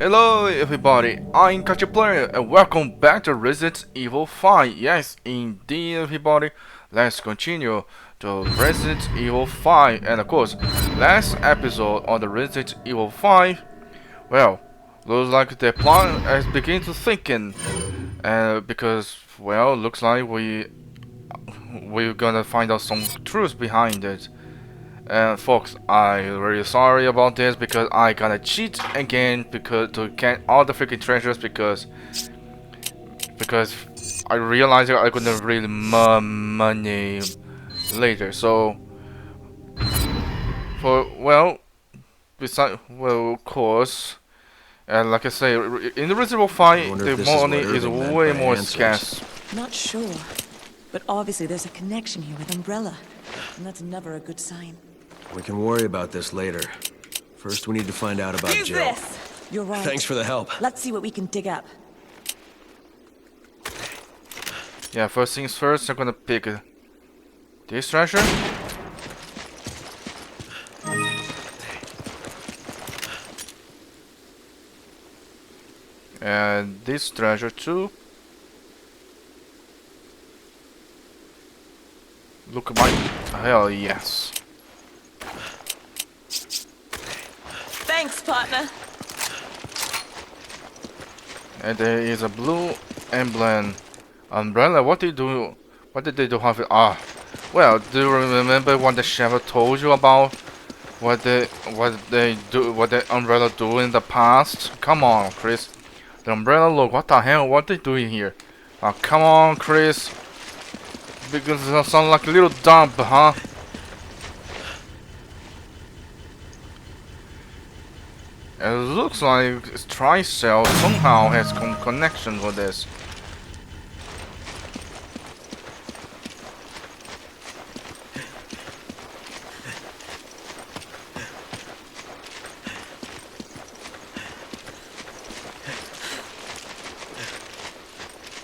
Hello everybody, I'm Player and welcome back to Resident Evil 5. Yes, indeed everybody, let's continue to Resident Evil 5. And of course, last episode on the Resident Evil 5, well, looks like the plan has begun to thicken. Because, well, looks like we're gonna find out some truth behind it. And folks, I'm really sorry about this because I gotta cheat again because to get all the freaking treasures because I realized I couldn't really money later. So for of course, and like I say, in the Resident Evil 5, the money is way more scarce. Not sure, but obviously there's a connection here with Umbrella, and that's never a good sign. We can worry about this later. First, we need to find out about Jill. This! You're right. Thanks for the help. Let's see what we can dig up. Yeah, first things first, I'm gonna pick this treasure. And this treasure too. Look at my... Hell yes. Thanks, partner. And there is a blue emblem. Umbrella, what did they do? What did they do? Well, do you remember what the Sheriff told you about? What the Umbrella do in the past? Come on, Chris. The Umbrella look. What the hell? What they doing here? Come on, Chris. Because it sounds like a little dump, huh? It looks like Tricell somehow has some connection with this.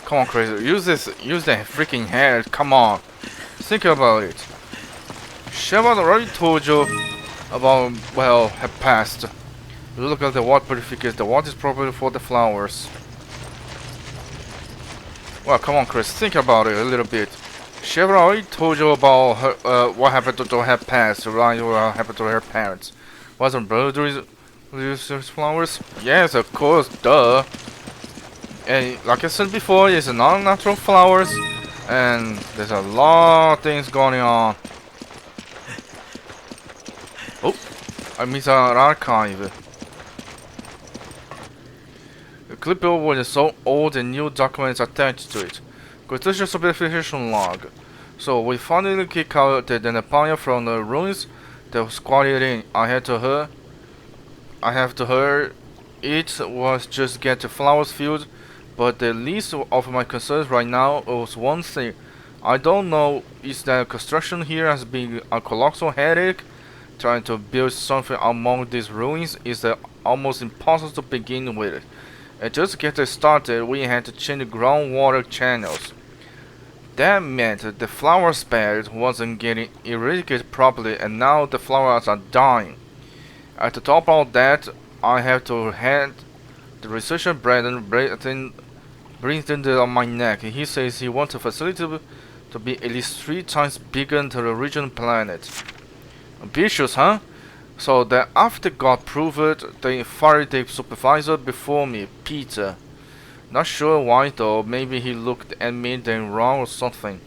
Come on, Chris, use that freaking head, come on. Think about it. Shepard already told you about, well, her past. Look at the water purification. The water is probably for the flowers. Well, come on, Chris, think about it a little bit. Shepard already told you about her, what happened to her past, right? What happened to her parents. Wasn't brother these flowers? Yes, of course, duh. And like I said before, it's not natural flowers, and there's a lot of things going on. Oh, I missed an archive. The clipboard was so old and new documents attached to it. Quotation supervision log. So we finally kicked out the Empire from the ruins that was squatted in. I have to her. It was just get the flowers field. But the least of my concerns right now was one thing. I don't know is that construction here has been a colossal headache. Trying to build something among these ruins is almost impossible to begin with. And just to get it started, we had to change the groundwater channels. That meant the flower bed wasn't getting irrigated properly, and now the flowers are dying. At the top of that, I have to hand the researcher Brandon breathed on my neck. He says he wants the facility to be at least 3 times bigger than the original planet. Ambitious, huh? So that after God proved it, they fired the supervisor before me, Peter. Not sure why though, maybe he looked at me then wrong or something.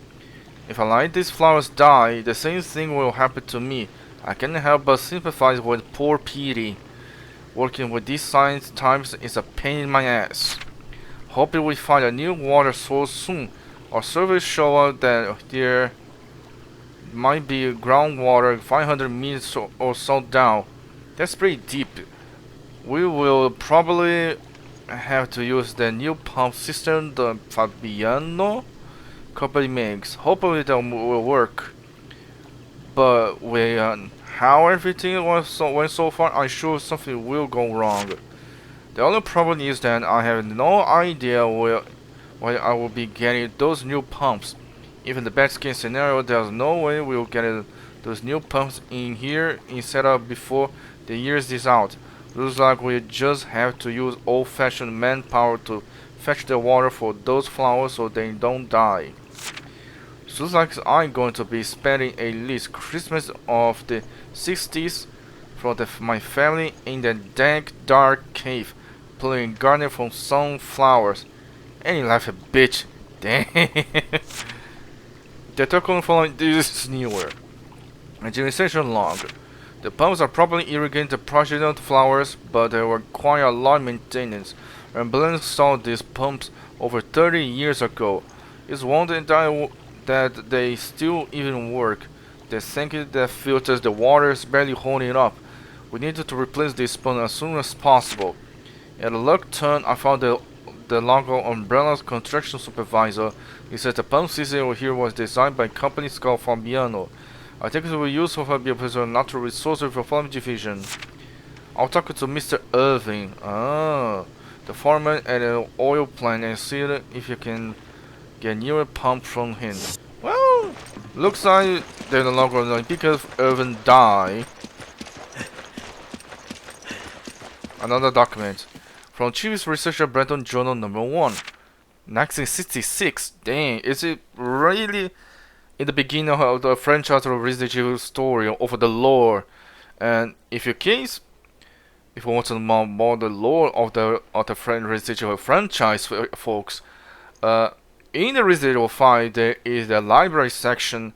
If I let these flowers die, the same thing will happen to me. I can't help but sympathize with poor Petey. Working with these science types is a pain in my ass. Hoping we find a new water source soon. Our surveys show us that there might be groundwater 500 meters or so down. That's pretty deep. We will probably have to use the new pump system the Fabiano company makes. Hopefully that will work. But with how everything went so far, I'm sure something will go wrong. The only problem is that I have no idea where I will be getting those new pumps. Even the best case scenario, there's no way we'll get those new pumps in here instead of before the year is out. Looks like we just have to use old-fashioned manpower to fetch the water for those flowers so they don't die. So looks like I'm going to be spending at least Christmas of the 60s for my family in the dank, dark cave, pulling garden from sunflowers. Ain't life a bitch? Damn. The token following this is newer. Utilization log. The pumps are probably irrigating the project flowers, but they require a lot of maintenance. And Blaine installed these pumps over 30 years ago. It's wondering that they still even work. The sink that filters the water is barely holding up. We needed to replace this pump as soon as possible. At a luck turn, I found the logo Umbrella's construction supervisor. He said the pump system here was designed by a company called Fabiano. I think it will be useful for the natural resources for farm division. I'll talk to Mr. Irving, the foreman at an oil plant, and see if you can get newer pump from him. Well, looks like they're no longer because Irving died. Another document from Chief Researcher Brandon Journal number 1, 1966. Dang, is it really in the beginning of the franchise of Resident Evil story over the lore? And if you want to know more the lore of the Resident Evil franchise, folks, in the Resident Evil 5 there is the library section,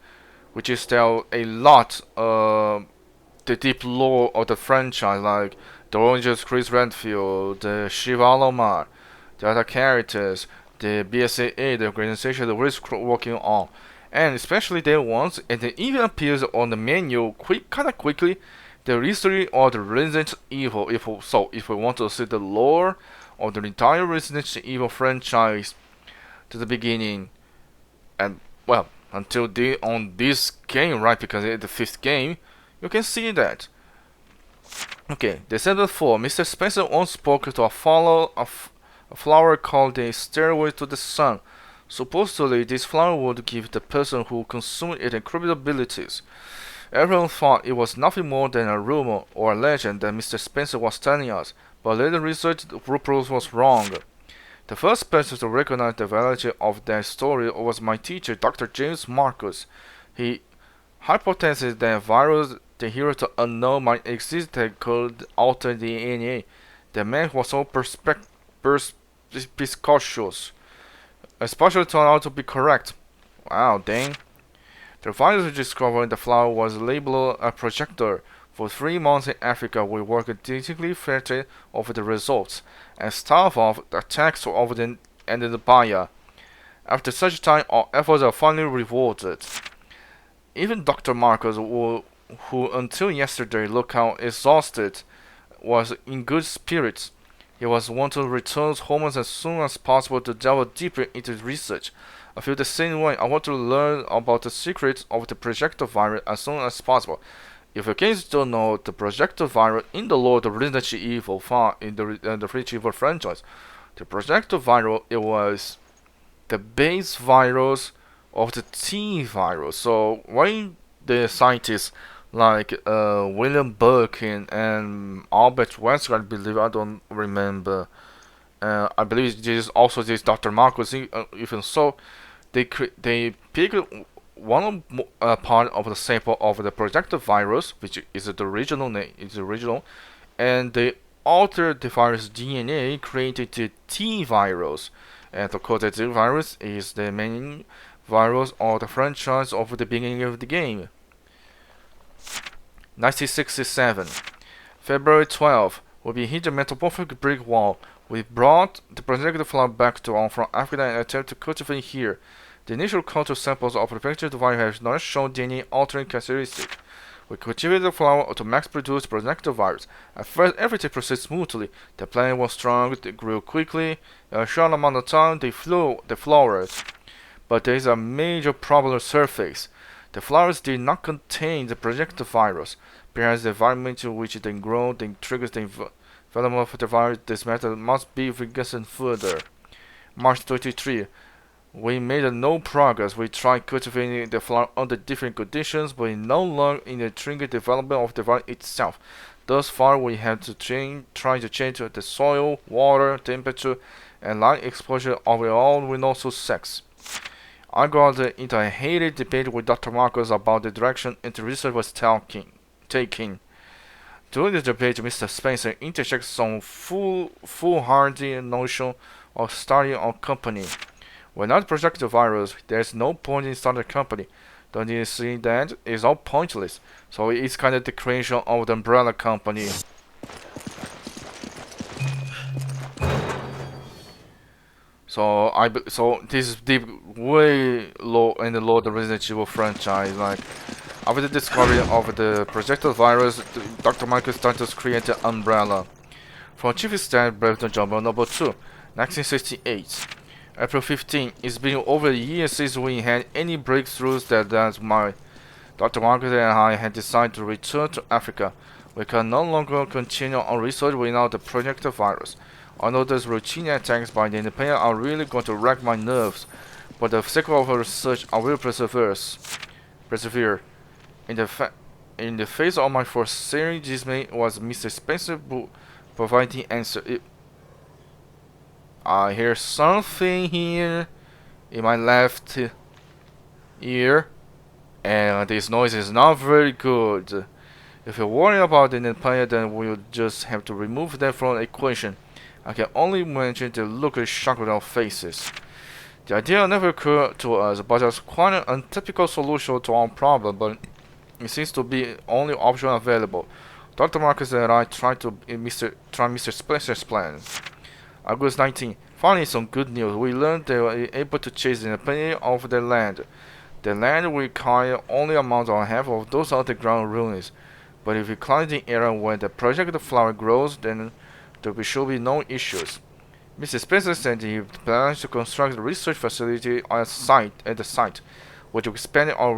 which is tell a lot the deep lore of the franchise, like the Oranges, Chris Redfield, the Shiva Alomar, the other characters, the BSAA, the organization that we're working on, and especially the ones, and it even appears on the menu kind of quickly, the history of the Resident Evil. If we want to see the lore of the entire Resident Evil franchise to the beginning, and well, until on this game, right? Because it's the 5th game, you can see that. Okay, December 4, Mr. Spencer once spoke to a flower called the Stairway to the Sun. Supposedly, this flower would give the person who consumed it incredible abilities. Everyone thought it was nothing more than a rumor or a legend that Mr. Spencer was telling us, but later research proved was wrong. The first person to recognize the validity of that story was my teacher, Dr. James Marcus. He hypothesized that virus the hero to unknown might exist that could alter the DNA. The man was so perspicacious, especially turned out to be correct. Wow, dang. The virus discovered in the flower was labeled a projector. For 3 months in Africa, we worked diligently fretted over the results, and starved off the attacks over the ended the Baya. After such time, our efforts are finally rewarded. Even Dr. Marcus, who until yesterday looked out exhausted, was in good spirits. He was wanting to return home as soon as possible to delve deeper into research. I feel the same way. I want to learn about the secrets of the projector virus as soon as possible. If you guys don't know, the projector virus in the lore of Resident Evil 5 in the Resident Evil franchise, the projector virus, it was the base virus of the T virus. So when the scientists like William Birkin and Albert Wesker, I believe, I don't remember, I believe this is also this Dr. Marcus, even so, they picked one part of the sample of the projector virus, which is the original name, and they altered the virus DNA, created the T virus. And of course, the T virus is the main virus of the franchise of the beginning of the game. 1967, February 12, we hit the metamorphic brick wall. We brought the projected flower back from Africa and attempted to cultivate here. The initial culture samples of the projected virus have not shown DNA altering characteristics. We cultivated the flower to max produce projected virus. At first, everything proceeded smoothly. The plant was strong, they grew quickly. In a short amount of time, they flourished. But there is a major problem surface. The flowers did not contain the projected virus. Perhaps the environment in which they grow then triggers the development of the virus. This method must be investigated further. March 23. We made no progress. We tried cultivating the flower under different conditions, but no longer in the trigger development of the virus itself. Thus far, we have to try to change the soil, water, temperature, and light exposure overall with no success. I got into a heated debate with Dr. Marcus about the direction the research was taking. During the debate, Mr. Spencer interjects some foolhardy notion of starting a company. When not project the virus, there's no point in starting a company. Don't you see that? It's all pointless. So it's kind of the creation of the umbrella company. So this is deep, way low in the Lord of the Resident Evil franchise. Like after the discovery of the projectile virus, Dr. Marcus started to create the umbrella. From Chief of Staff Breveton Jumbo Number 2, 1968. April 15. It's been over a year since we had any breakthroughs that my Dr. Marcus and I had decided to return to Africa. We can no longer continue our research without the projectile virus. I know those routine attacks by the independent are really going to wreck my nerves, but for the sake of our research, I will persevere. In the face of my foreseeing dismay was Mr. Spencer providing answer. I hear something here in my left ear, and this noise is not very good. If you're worried about the empire, then we'll just have to remove them from the equation. I can only mention the look of shock on our faces. The idea never occurred to us, but it's quite an untypical solution to our problem, but it seems to be the only option available. Dr. Marcus and I tried Mr. Spencer's plans. August 19. Finally, some good news. We learned they were able to chase the independent off the land. The land will require only amount or half of those underground ruins. But if we climb the area where the project flower grows, then there should be no issues. Mr. Spencer said he plans to construct a research facility at the site, which will expand our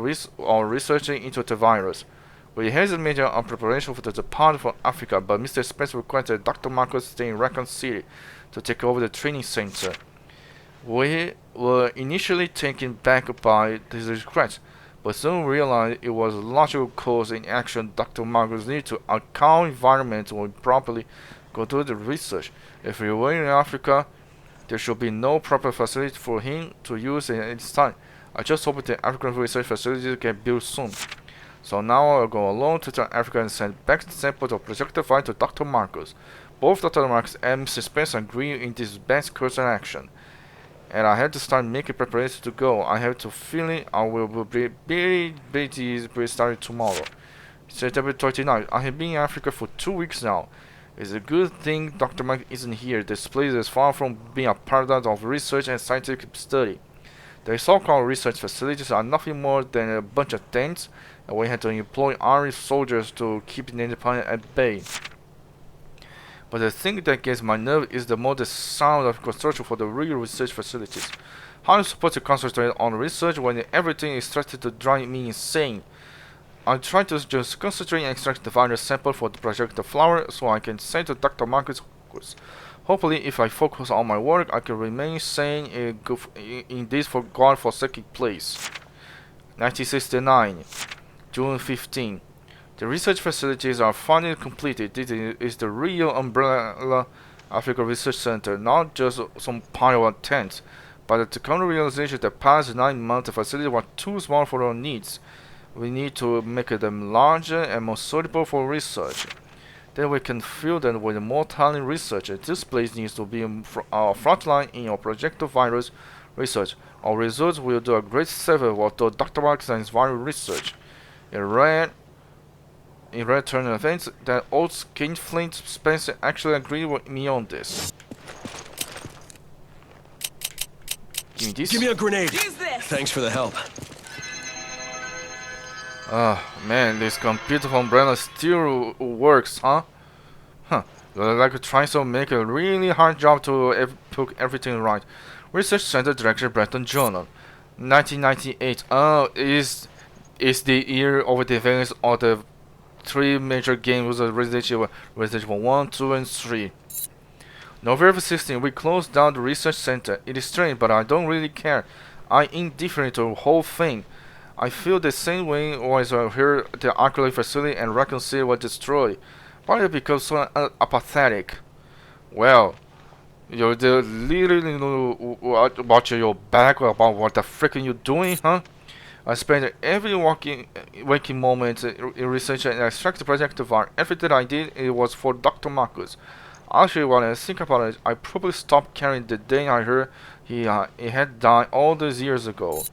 research into the virus. We hesitated on preparation for the depart from Africa, but Mr. Spencer requested Dr. Marcus stay in Raccoon City to take over the training center. We were initially taken back by this request, but soon realized it was a logical course in action. Dr. Marcus needed to account environment will properly go through the research. If we were in Africa, there should be no proper facility for him to use at this time. I just hope the African research facility can build soon. So now I'll go alone to Africa and send back the sample of projectile virus to Dr. Marcus. Both Dr. Marcus and Mr. Spencer agree in this best course of action. And I had to start making preparations to go. I have to feeling I will be busy starting tomorrow. September 29. I have been in Africa for 2 weeks now. It's a good thing Dr. Mike isn't here. This place is far from being a paradise of research and scientific study. The so-called research facilities are nothing more than a bunch of tents, and we had to employ army soldiers to keep the independent at bay. But the thing that gets my nerve is the sound of construction for the real research facilities. How am I supposed to concentrate on research when everything is starting to drive me insane? I try to just concentrate and extract the virus sample for the project flower so I can send to Dr. Marcus. Hopefully, if I focus on my work, I can remain sane in this God-forsaken place. 1969, June 15. The research facilities are finally completed. This is the real Umbrella Africa Research Center, not just some pile of tents. But the common realization that past 9 months the facilities were too small for our needs. We need to make them larger and more suitable for research. Then we can fill them with more talented researchers. This place needs to be our frontline in our projectile virus research. Our results will do a great service to Dr. Marcus and his virus research. In rare turn events, that old skinflint Spencer actually agreed with me on this. Give me this. Give me a grenade. Use this! Thanks for the help. Man, this computer umbrella still works, huh? Like trying to make a really hard job to put everything right. Research Center Director Breton Journal, 1998. Is the year of the events of the 3 major games of Resident Evil 1, 2, and 3. November 16, we closed down the research center. It is strange, but I don't really care. I'm indifferent to the whole thing. I feel the same way as I heard the Arclight facility and Raccoon City were destroyed. Why you become so apathetic? Well, you literally know watch your back about what the freaking you doing, huh? I spent every waking moment in research and extract the projective art. Everything I did, it was for Dr. Marcus. Actually, when I think about it, I probably stopped caring the day I heard he had died all those years ago.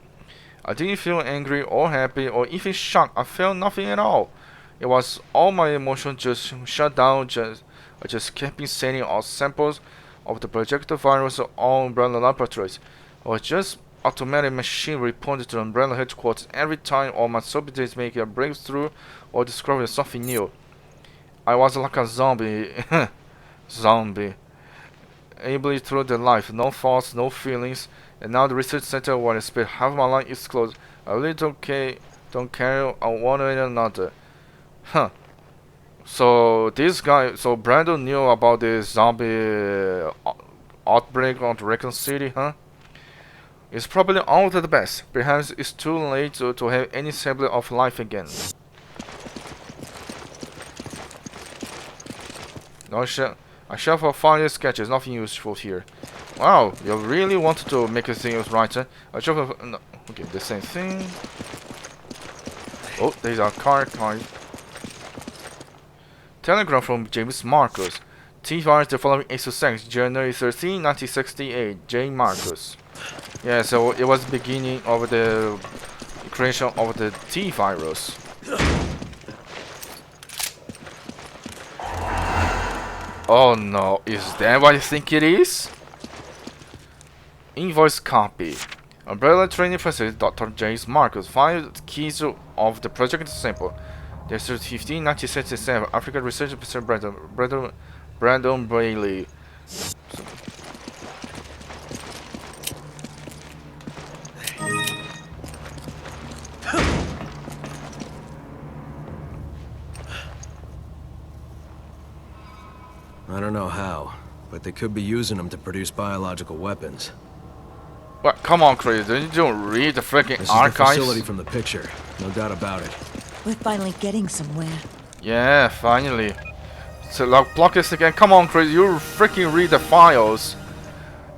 I didn't feel angry or happy or even shocked. I felt nothing at all. It was all my emotions just shut down. I just kept sending out samples of the projectile virus all Umbrella Laboratories. It was just automatic machine reported to Umbrella headquarters every time all my subjects make a breakthrough or discover something new. I was like a zombie. Zombie. Able through the life, no thoughts, no feelings, and now the research center where I spent half my life is closed. I really don't care on one way or another. Huh. So this guy, so Brandon knew about this zombie outbreak on Raccoon City, huh? It's probably all to the best. Perhaps it's too late to have any semblance of life again. No shit. A shelf of fine sketches, nothing useful here. Wow, you really wanted to make a thing right, huh? A shelf of... No, okay, the same thing. Oh, there's a card. Telegram from James Marcus. T-Virus the following is to sex, January 13, 1968. J. Marcus. Yeah, so it was the beginning of the creation of the T-Virus. Oh no, is that what you think it is? Invoice copy. Umbrella Training Facility, Dr. James Marcus. 5 keys of the project sample. District 15, 1967. African Research Professor Brandon Bailey. I don't know how, but they could be using them to produce biological weapons. What? Come on, Chris. Didn't you read the freaking This archives? is the facility from the picture. No doubt about it. We're finally getting somewhere. Yeah, finally. So like block this again. Come on, Chris. You freaking read the files.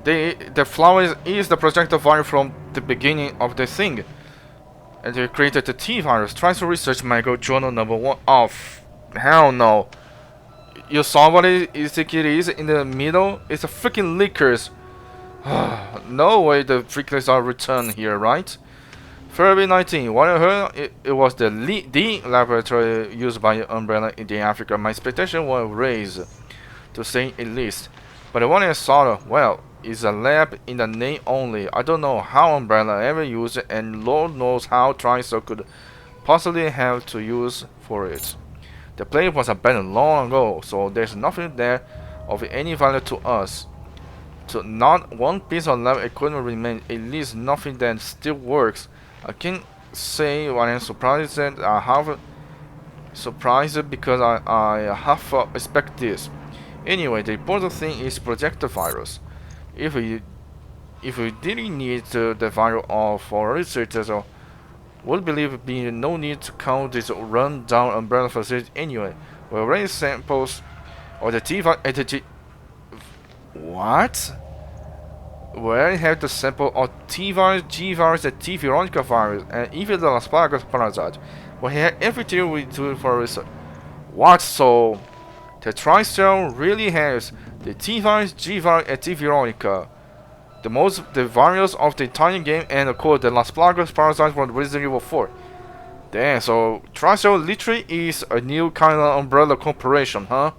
The flowers is the projectile virus from the beginning of the thing. And they created the T-Virus. Try to research Michael Journal number 1. Oh, hell no. You saw what it is in the middle? It's a freaking liquors. No way the freakers are returned here, right? February 19. What I heard, it was the laboratory used by Umbrella in the Africa. My expectation was raised, to say at least. But when I saw, well, it's a lab in the name only. I don't know how Umbrella ever used it, and Lord knows how TriStar could possibly have to use for it. The place was abandoned long ago, so there's nothing there of any value to us. So not one piece of lab equipment remains, at least nothing that still works. I can't say what I'm surprised that I have surprised because I half expect this. Anyway, the important thing is projectile virus. If we didn't need the virus for researchers, would believe being no need to count this run down Umbrella facility anyway. We already samples or the T-virus entity. What? We already have the sample of T-virus, G-virus, and T Veronica virus, and even the Las Plagas parasite. We have everything we do for research. What? So the TriStar really has the T-virus, G-virus, and T Veronica. The variants of the entire game, and of course the Las Plagas parasite from Resident Evil 4. Damn, so TriStar literally is a new kind of Umbrella corporation, huh?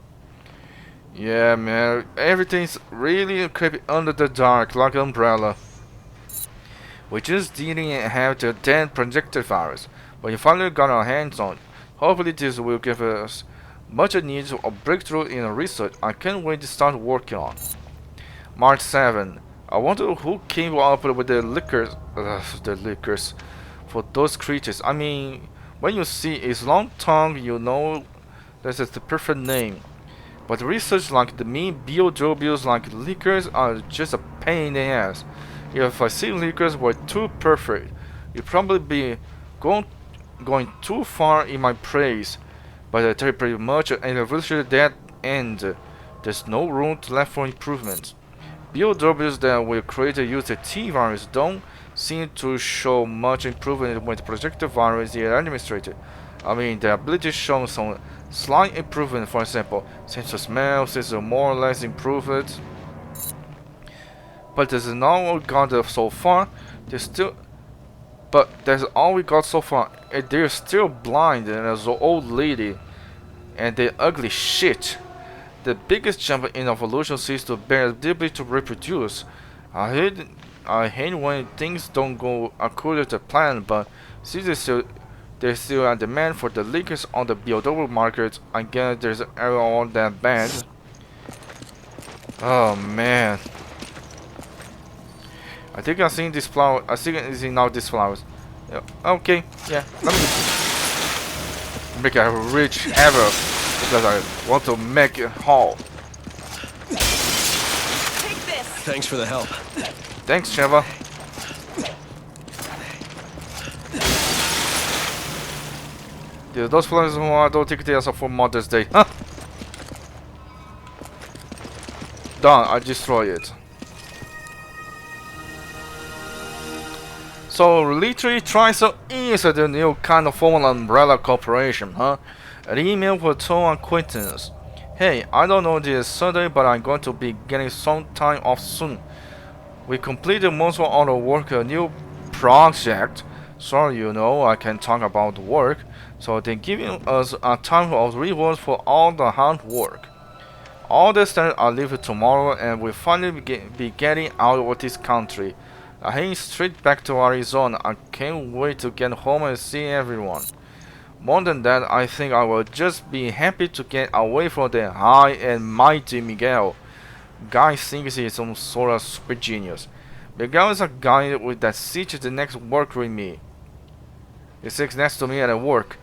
Yeah, man, everything's really creepy under the dark like Umbrella. We just didn't have the damn projectile virus, but we finally got our hands on it. Hopefully this will give us much needed a breakthrough in research I can't wait to start working on. March 7. I wonder who came up with the liquors for those creatures. I mean, when you see its long tongue, you know that is the perfect name. But research like the mean Beelzebubs like liquors are just a pain in the ass. If I see liquors were too perfect, you'd probably be going too far in my praise. but pretty much an evolutionary dead end. There's no room left for improvement. BOWs that were created using T-virus don't seem to show much improvement when the projected virus is administered. I mean, the ability shows some slight improvement. For example, sense of smell seems to more or less improved, but this is not all we got so far. That's all we got so far. And they're still blind, and there's an old lady, and they ugly shit. The biggest jump in evolution seems to bear the ability to reproduce. I hate when things don't go according to plan, but since there's still a demand for the leakers on the BOW market, I guess there's all that bad. Oh man. I think I've seen this flower. I think I've seen now these flowers. Yeah, okay, yeah. Let me make a rich ever because I want to make a haul. Take this! Thanks for the help. Thanks, Trevor. Dude, those flowers I don't think they are for Mother's Day. Huh? Done, I destroy it. So literally Trisol is the new kind of formal umbrella corporation, huh? An email for tour acquaintance. Hey, I don't know this Sunday, but I'm going to be getting some time off soon. We completed most of our work, a new project. Sorry, you know, I can talk about work. So they're giving us a time of reward for all the hard work. All the standards are leaving tomorrow, and we'll finally be getting out of this country. I'm heading straight back to Arizona. I can't wait to get home and see everyone. More than that, I think I will just be happy to get away from the high and mighty Miguel. Guy thinks he's some sort of super genius. Miguel is a guy that sits the next work with me. He sits next to me at work,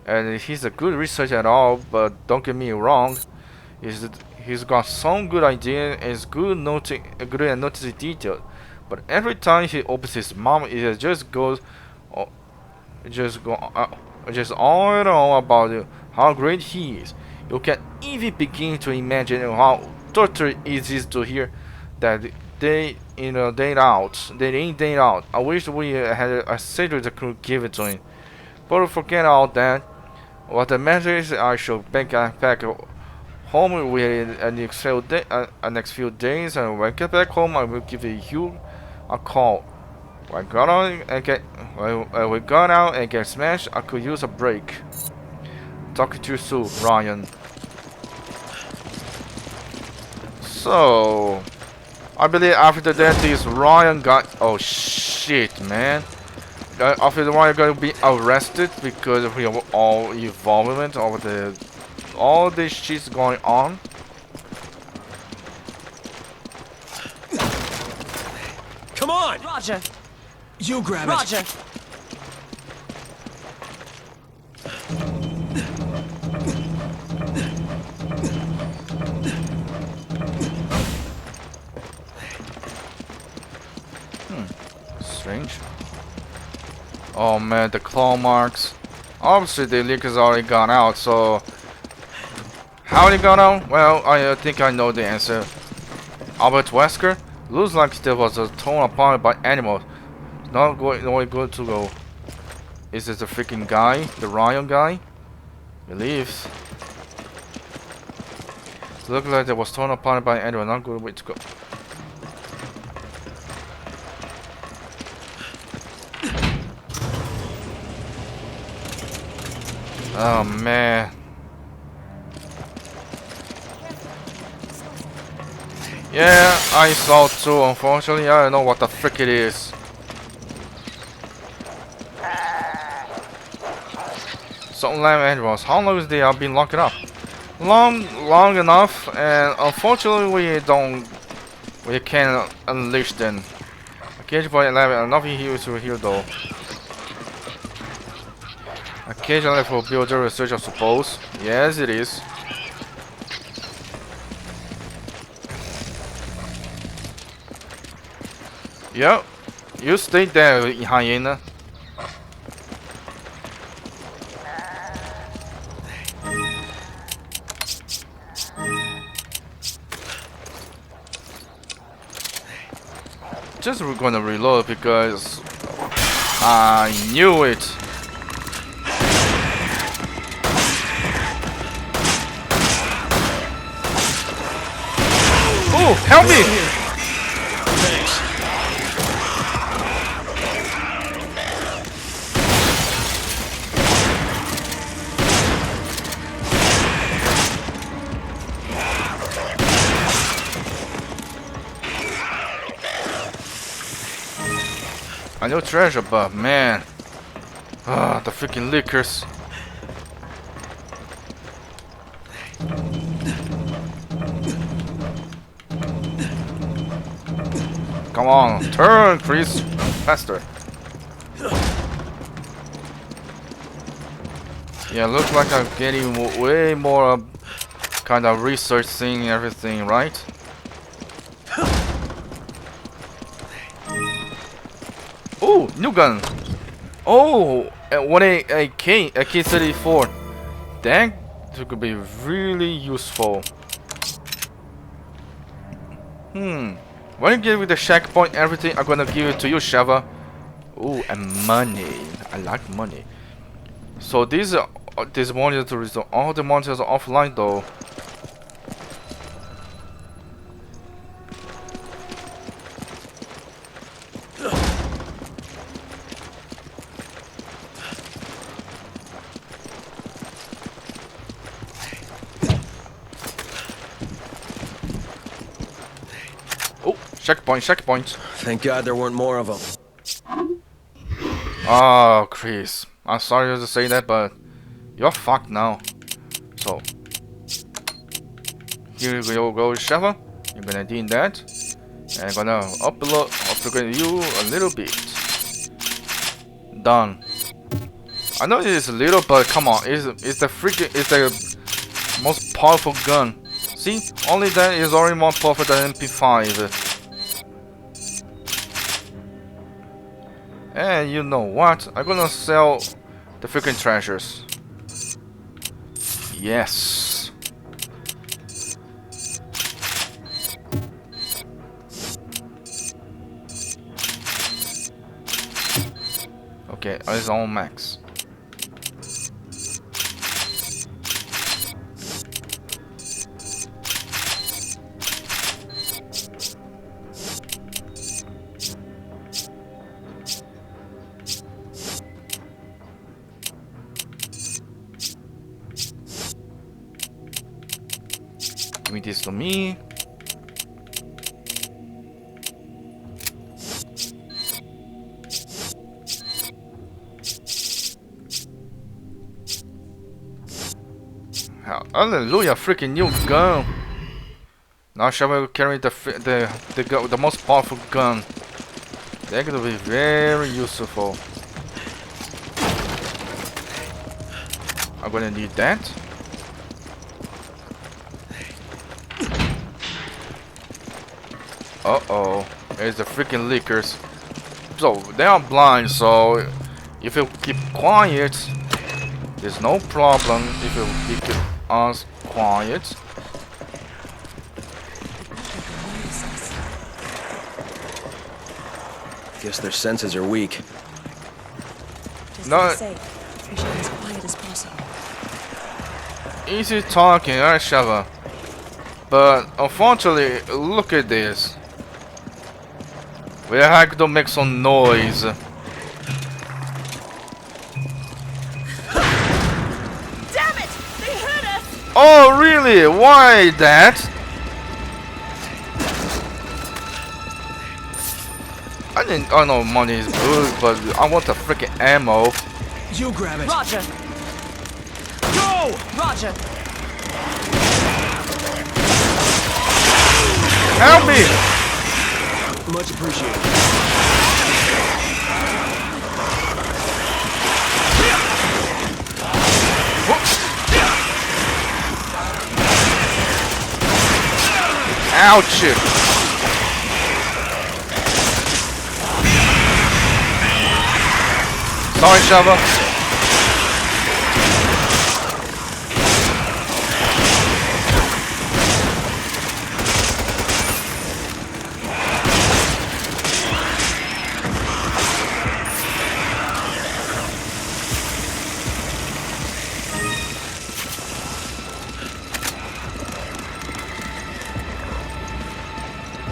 and he's a good researcher at all, but don't get me wrong, he's got some good ideas and is good at noticing detail. But every time he opens his mouth, it just goes on and on about how great he is. You can even begin to imagine how torture it is to hear that day in day out. I wish we had a secret that could give it to him. But forget all that. What the matter is, I should back home within the next few days, and when I get back home, I will give you a call. When we got out and get smashed, I could use a break. Talk to you soon, Ryan. So, I believe after that, this Ryan got. Oh shit, man! After the Ryan got to be arrested because of all involvement of all this shit's going on. Come on! Roger! You grab Roger! it. Strange. Oh man, the claw marks. Obviously the leak has already gone out, so how they got out? Well, I think I know the answer. Albert Wesker? Looks like there was torn apart by animals. Not good to go. Is it the freaking guy? The Ryan guy? Believes. Looks like it was torn apart by animals. Not good way to go. Oh man. Yeah, I saw too, unfortunately. I don't know what the frick it is. Some lamb animals. How long has they have been locked up? Long enough, and unfortunately we can't unleash them. Occasionally nothing here to heal though. Occasionally for builder research, I suppose. Yes, it is. Yep, you stay there, hyena. just gonna reload because I knew it. Oh, help me! Thanks. I know treasure, but man, the freaking lickers. Come on, turn, Chris, faster. Yeah, looks like I'm getting way more kind of research thing, everything, right? Oh, new gun. Oh, what a K34. That could be really useful. When you give me the checkpoint, everything, I'm gonna give it to you, Sheva. Oh, and money. I like money. So these monitors, all the monitors are offline though. Oh, checkpoint. Thank God there weren't more of them. Oh, Chris. I'm sorry to say that, but you're fucked now. So, here you go, Sheva. You're gonna do that. And I'm gonna upgrade you a little bit. Done. I know it is a little, but come on, it's the most powerful gun. See, only that is already more powerful than MP5. And you know what? I'm gonna sell the freaking treasures. Yes. Okay, it's on max. Give me this to me. Hallelujah, freaking new gun. Now shall we carry the most powerful gun. They're gonna be very useful. I'm gonna need that. Uh-oh, there's the freaking leakers. So, they are blind, so if you keep quiet, there's no problem if you keep us quiet. Guess their senses are weak. Just No. to be safe, we should be as quiet as possible. Easy talking, right, Sheva? But unfortunately, look at this. We have to make some noise. Damn it! They hurt us! Oh, really? Why that? I know money is good, but I want the freaking ammo. You grab it. Roger! Go! Roger! Help me! Much appreciated. Ouch! Sorry, Sheva.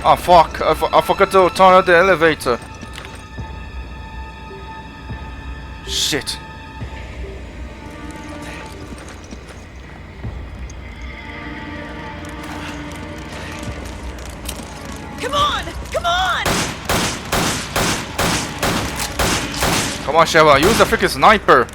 Oh fuck, I forgot to turn on the elevator. Shit. Come on! Come on! Come on, Sheva, use the freaking sniper.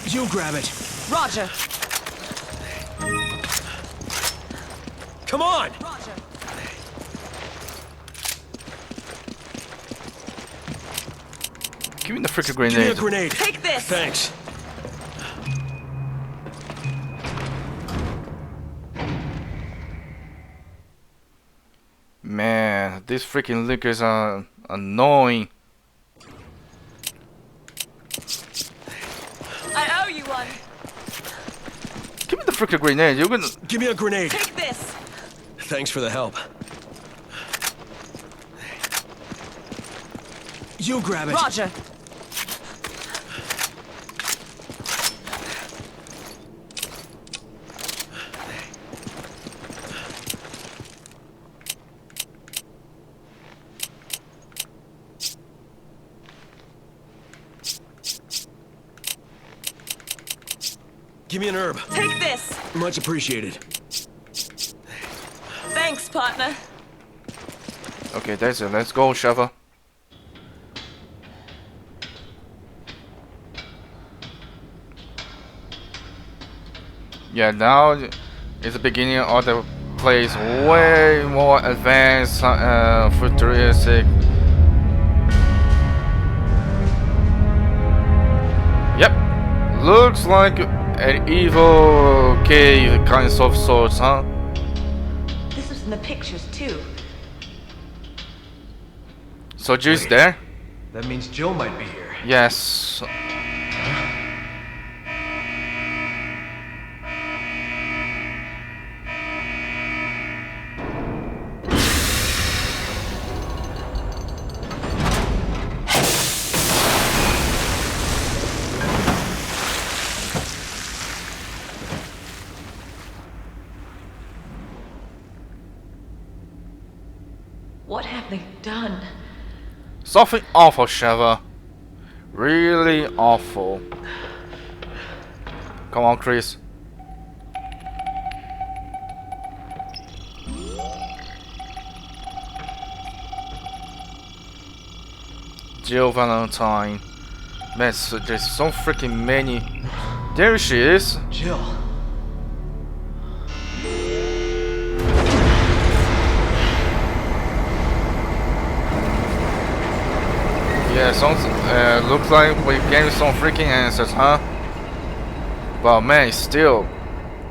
You grab it. Roger. Come on! Roger. Give me the freaking Give me a grenade. grenade. Take this. Thanks. Man, these freaking lickers are annoying. I owe you one. Give me the freaking grenade. You're gonna. Give me a grenade. Take this. Thanks for the help. You grab it. Roger. Give me an herb. Take this. Much appreciated. Thanks, partner. Okay, that's it. Let's go, Sheva. Yeah, now is the beginning of the place. Way more advanced, futuristic. Yep, looks like an evil cave kind of sorts, huh? This was in the pictures, too. So Jill's there? That means Jill might be here. Yes. What have they done? Something awful, Sheva. Really awful. Come on, Chris. Jill Valentine. Man, there's so freaking many. There she is. Jill. Yeah, looks like we gave some freaking answers, huh? But man, still,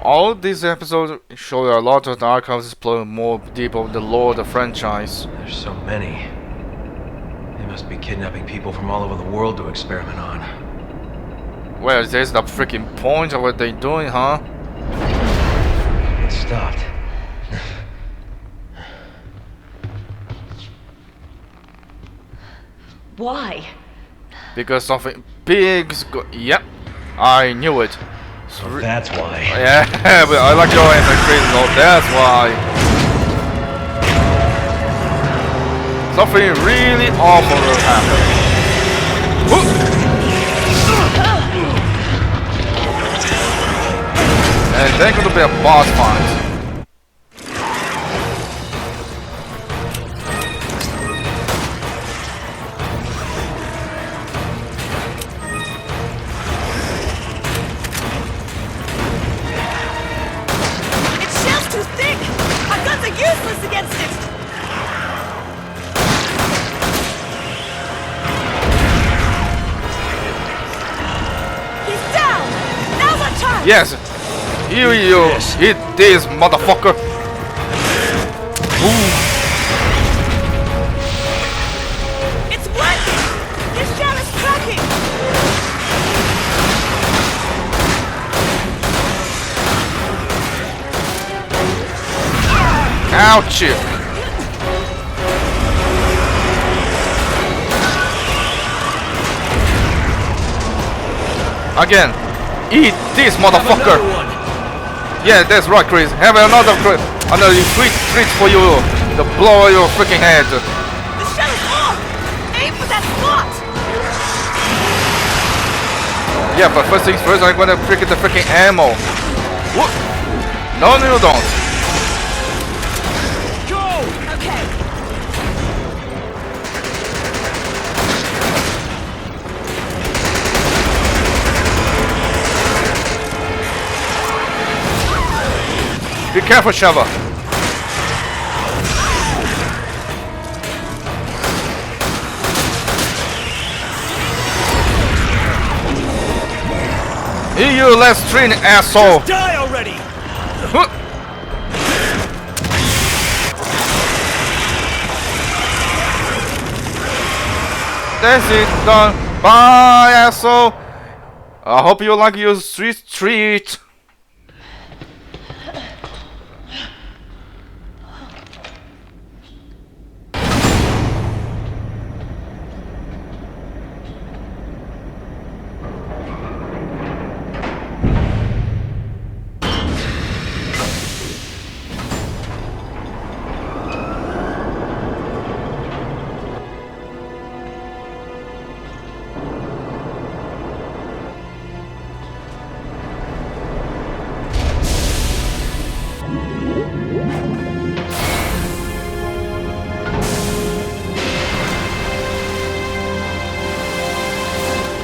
all these episodes show a lot of the archives exploring more deep of the lore of the franchise. There's so many. They must be kidnapping people from all over the world to experiment on. Well, there's the freaking point of what they're doing, huh? It stopped. Why? Because something big's yep, I knew it. So that's why. Yeah, but I like your answer, Chris. No, that's why. Something really awful will happen. And there's gonna be a boss fight. Its shell's too thick! Our guns are useless against it! time! Yes! You eat this, motherfucker! Boom! It's working! This shell is cracking! Ouch! Again! Eat this, motherfucker! Yeah, that's right, Chris. Have another sweet treat for you to blow your freaking head. The shell is off! Aim for that spot! Yeah, but first things first, I'm gonna get the freaking ammo. What? No, you don't. Okay. Be careful, Shava. You less trained asshole. Die already! Huh. That's it, done. Bye, asshole. I hope you like your sweet treat.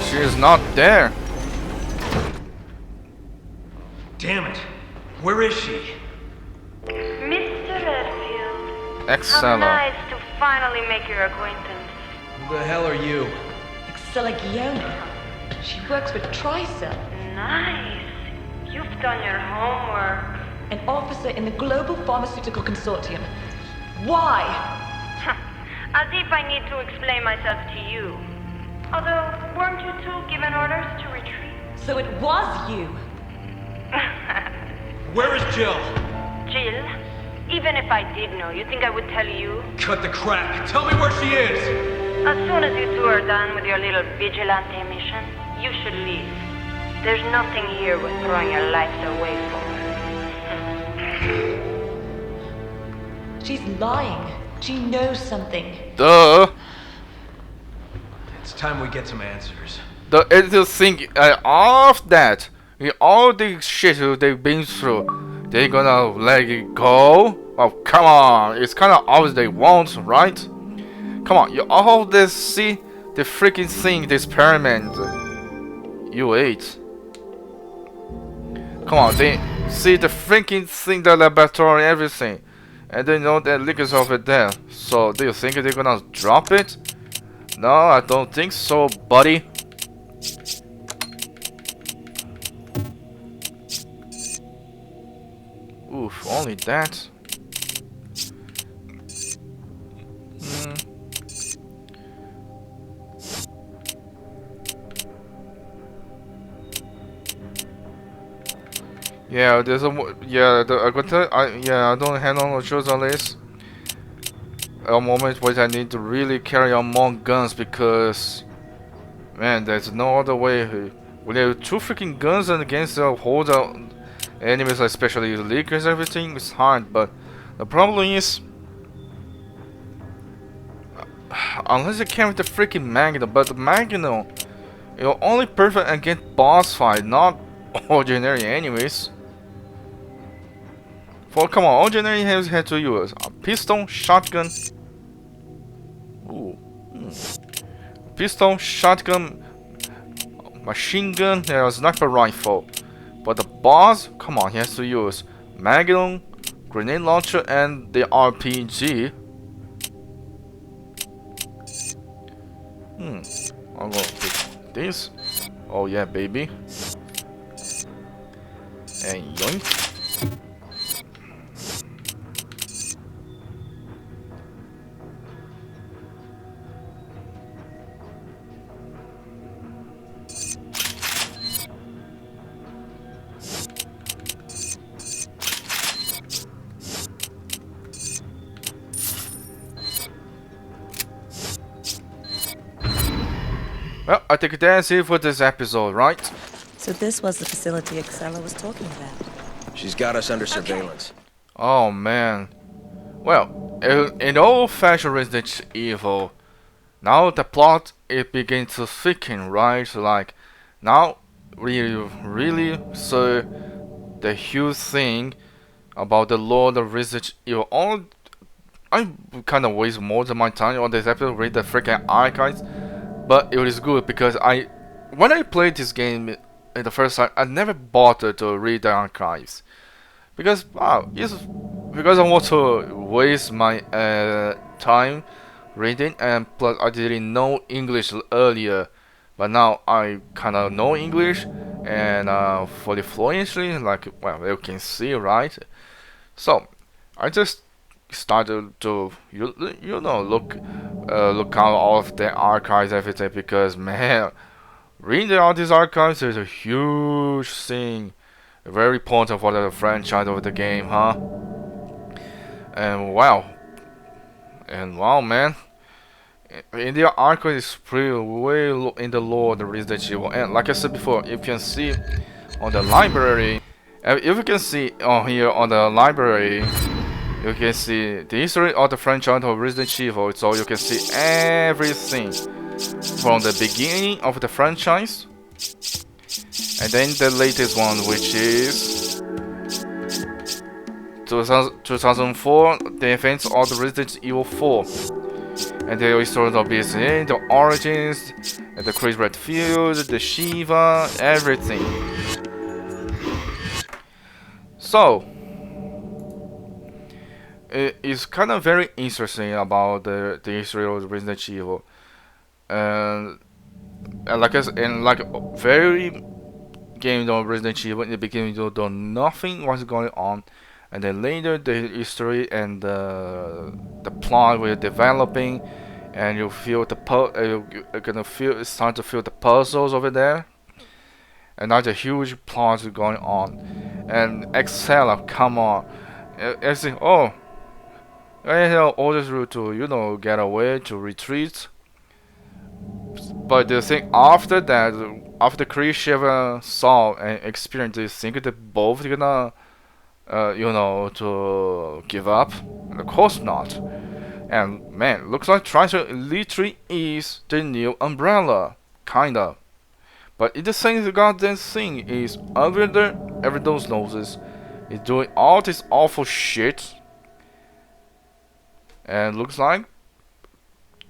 She is not there. Damn it. Where is she? Mr. Redfield, how Excellent. nice to finally make your acquaintance. Who the hell are you? Excella Guiona. She works with Tricell, Nice. You've done your homework. an officer in the Global Pharmaceutical Consortium. Why? As if I need to explain myself to you. Although, weren't you two given orders to retreat? So it was you. Where is Jill? Jill, even if I did know, you think I would tell you? Cut the crap. Tell me where she is. As soon as you two are done with your little vigilante mission, you should leave. There's nothing here worth throwing your lives away for. She's lying. She knows something. Duh. It's time we get some answers. The editor think all of that, all the shit they've been through, they gonna let it go? Oh, come on. It's kind of obvious they won't, right? Come on, you all this see the freaking thing, the experiment you ate. Come on, they see the freaking thing, the laboratory, everything, and they know that liquors over there. So do you think they're gonna drop it? No, I don't think so, buddy. Oof, only that. Yeah, there's a I don't handle no shows on this. A moment where I need to really carry on more guns because, man, there's no other way. When you have two freaking guns and against a whole enemies, especially leakers, everything is hard. But the problem is, unless you carry the freaking Magnum, but the Magnum, you're only perfect against boss fight, not ordinary enemies. For come on, ordinary has had to use a pistol, shotgun. Ooh, pistol, shotgun, machine gun, and a sniper rifle. But the boss, come on, he has to use Magnum, grenade launcher, and the RPG. I'm gonna pick this. Oh yeah, baby. And yoink. Well, I think that's it for this episode, right? So this was the facility Excella was talking about. She's got us under surveillance. Oh man. Well, in old-fashioned Resident Evil, now the plot it begins to thicken, right? So like, now we really saw the huge thing about the Lord of Resident Evil. I kind of waste most of my time on this episode read the freaking archives, but it was good because when I played this game in the first time, I never bothered to read the archives because because I want to waste my time reading, and plus I didn't know English earlier, but now I kind of know English and fully fluently, like well you can see, right? So I just started to you know look out all of the archives everything, because man, reading all these archives is a huge thing, very important for the franchise of the game, huh? And wow, man, in the archive is pretty way in the lore of the Resident Evil. And like I said before, you can see on the library, if you can see on here on the library, you can see the history of the franchise of Resident Evil. So you can see everything from the beginning of the franchise, and then the latest one, which is 2004, the events of the Resident Evil 4, and the history of BSA, the origins, and the Chris Redfield, the Shiva, everything. So it's kind of very interesting about the history of Resident Evil, and like very game of Resident Evil, in the beginning you don't know nothing what's going on, and then later the history and the plot will developing, and you feel you're gonna feel start to feel the puzzles over there, and now the huge plot is going on. And Excella, come on, I think, oh, I have orders you to get away, to retreat. But the thing after that, after Chris Shiva saw and experienced this, think that both gonna to give up? And of course not. And man, looks like Tricer literally is the new Umbrella, kinda. But the thing, the goddamn thing is, over there, everyone knows this, is doing all this awful shit, and looks like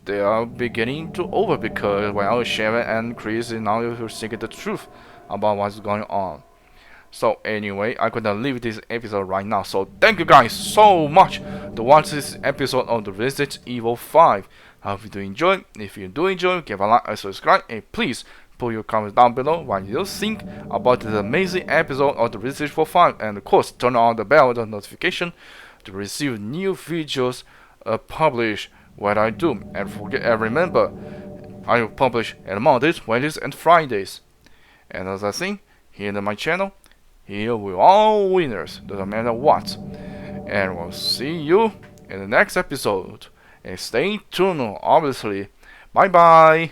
they are beginning to over, because well, Shiva and Chris is now seeking the truth about what's going on. So anyway, I'm gonna leave this episode right now. So thank you guys so much to watch this episode of the Resident Evil 5. I hope you do enjoy. If you do enjoy, give a like and subscribe, and please put your comments down below what you think about this amazing episode of the Resident Evil 5, and of course turn on the bell, the notification, to receive new videos published when I do. And remember, I will publish on Mondays, Wednesdays, and Fridays. And as I think, here on my channel, here we're all winners, doesn't matter what. And we'll see you in the next episode. And stay tuned, obviously. Bye bye.